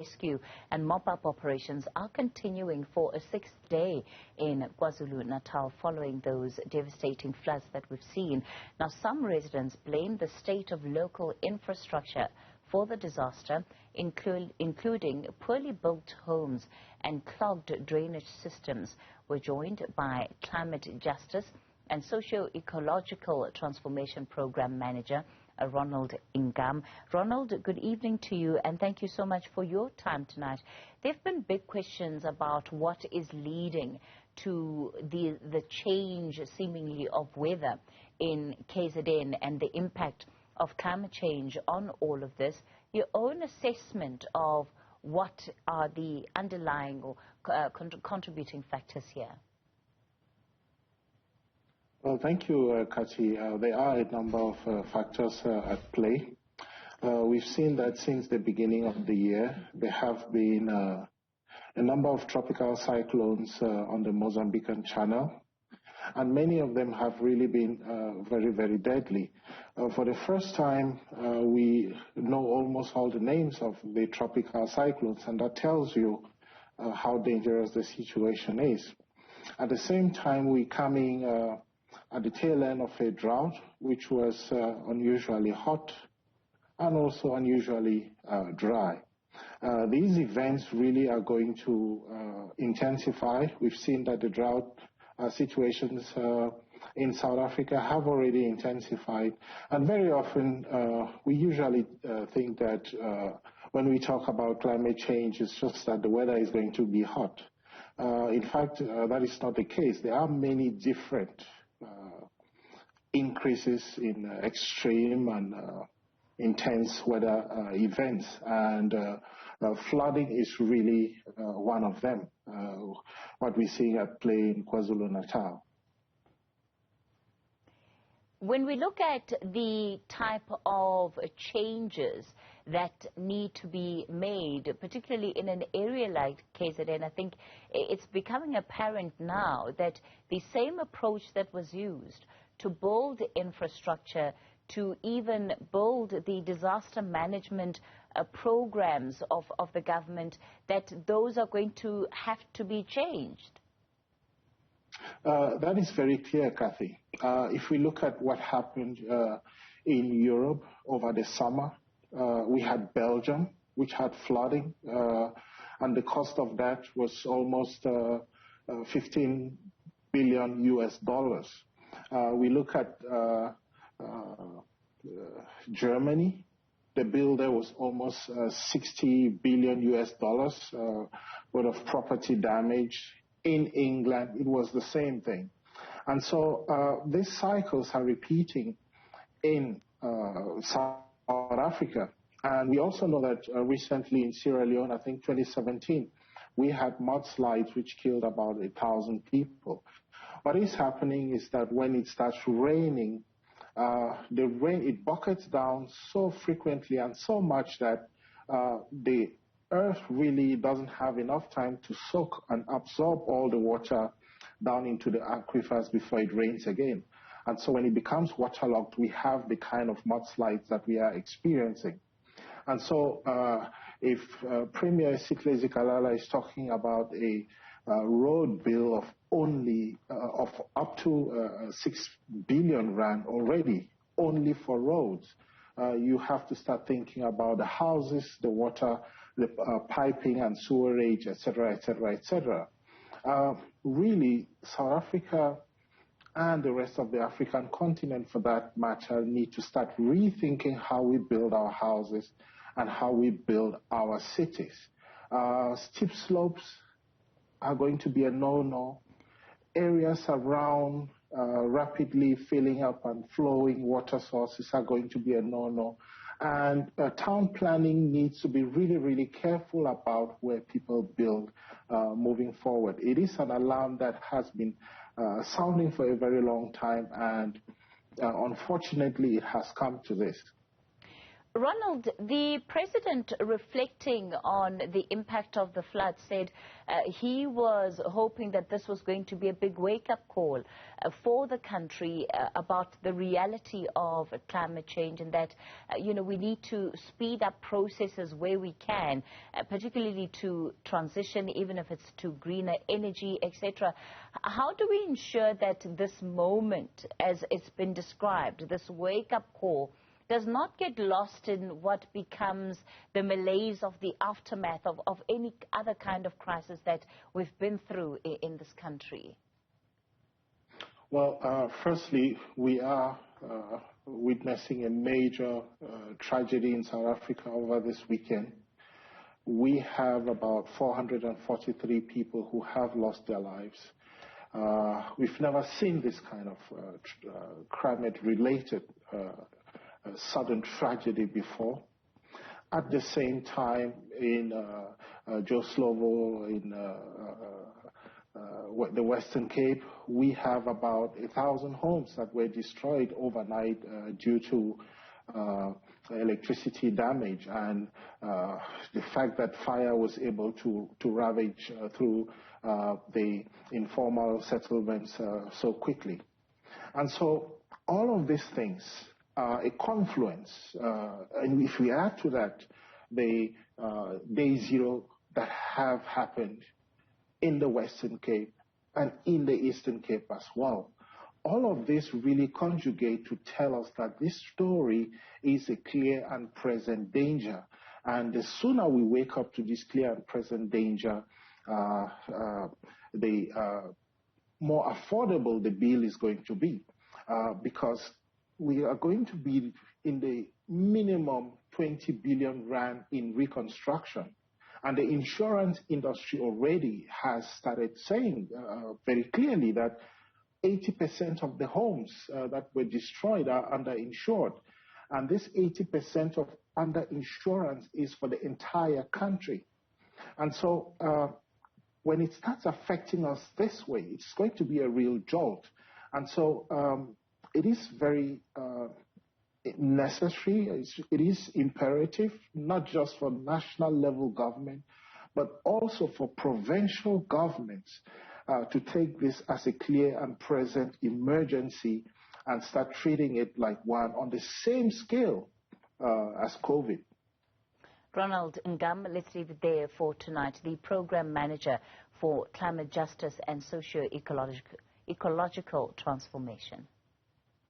Rescue and mop-up operations are continuing for a sixth day in KwaZulu-Natal following those devastating floods that we've seen. Now, some residents blame the state of local infrastructure for the disaster, including poorly built homes and clogged drainage systems. We're joined by Climate Justice and Socio-Ecological Transformation Program Manager, Roland Ngam. Ronald, good evening to you, and thank you so much for your time tonight. There have been big questions about what is leading to the change, seemingly, of weather in KZN and the impact of climate change on all of this. Your own assessment of what are the underlying or contributing factors here? Well, thank you, Kati. There are a number of factors at play. We've seen that since the beginning of the year, there have been a number of tropical cyclones on the Mozambican Channel, and many of them have really been very, very deadly. For the first time, we know almost all the names of the tropical cyclones, and that tells you how dangerous the situation is. At the same time, we're coming at the tail end of a drought, which was unusually hot and also unusually dry. These events really are going to intensify. We've seen that the drought situations in South Africa have already intensified. And very often, we usually think that when we talk about climate change, it's just that the weather is going to be hot. In fact, that is not the case. There are many different increases in extreme and intense weather events, and flooding is really one of them, what we're seeing at play in KwaZulu-Natal. When we look at the type of changes that need to be made, particularly in an area like KZN, I think it's becoming apparent now that the same approach that was used to build infrastructure, to even build the disaster management programs of the government, that those are going to have to be changed. That is very clear, Kathy. If we look at what happened in Europe over the summer, we had Belgium, which had flooding, and the cost of that was almost 15 billion US dollars. We look at Germany. The bill there was almost 60 billion US dollars worth of property damage. In England, it was the same thing. And so these cycles are repeating in South Africa. And we also know that recently in Sierra Leone, I think 2017, we had mudslides which killed about 1,000 people. What is happening is that when it starts raining, the rain, it buckets down so frequently and so much that the earth really doesn't have enough time to soak and absorb all the water down into the aquifers before it rains again. And so when it becomes waterlogged, we have the kind of mudslides that we are experiencing. And so if Premier Sitlezi Kalala is talking about a road bill of only of up to 6 billion rand already, only for roads, you have to start thinking about the houses, the water, the piping and sewerage, etc., etc., etc. Really, South Africa and the rest of the African continent, for that matter, need to start rethinking how we build our houses and how we build our cities. Steep slopes are going to be a no-no. Areas around rapidly filling up and flowing water sources are going to be a no-no. And town planning needs to be really, really careful about where people build moving forward. It is an alarm that has been sounding for a very long time, and unfortunately it has come to this. Ronald, the president, reflecting on the impact of the flood, said he was hoping that this was going to be a big wake-up call for the country about the reality of climate change, and that, we need to speed up processes where we can, particularly to transition, even if it's to greener energy, etc. How do we ensure that this moment, as it's been described, this wake-up call, does not get lost in what becomes the malaise of the aftermath of any other kind of crisis that we've been through in this country? Well, firstly, we are witnessing a major tragedy in South Africa over this weekend. We have about 443 people who have lost their lives. We've never seen this kind of climate-related sudden tragedy before. At the same time, in Joslovo, in the Western Cape, we have about 1,000 homes that were destroyed overnight due to electricity damage, and the fact that fire was able to ravage through the informal settlements so quickly. And so all of these things, a confluence, and if we add to that the day zero that have happened in the Western Cape and in the Eastern Cape as well, all of this really conjugate to tell us that this story is a clear and present danger. And the sooner we wake up to this clear and present danger, the more affordable the bill is going to be, because we are going to be in the minimum 20 billion rand in reconstruction. And the insurance industry already has started saying very clearly that 80% of the homes that were destroyed are underinsured. And this 80% of underinsurance is for the entire country. And so when it starts affecting us this way, it's going to be a real jolt. And so it is very necessary, it is imperative, not just for national level government, but also for provincial governments to take this as a clear and present emergency and start treating it like one on the same scale as COVID. Ronald Ngam, let's leave it there for tonight. The Program Manager for Climate Justice and Socio-Ecological Transformation.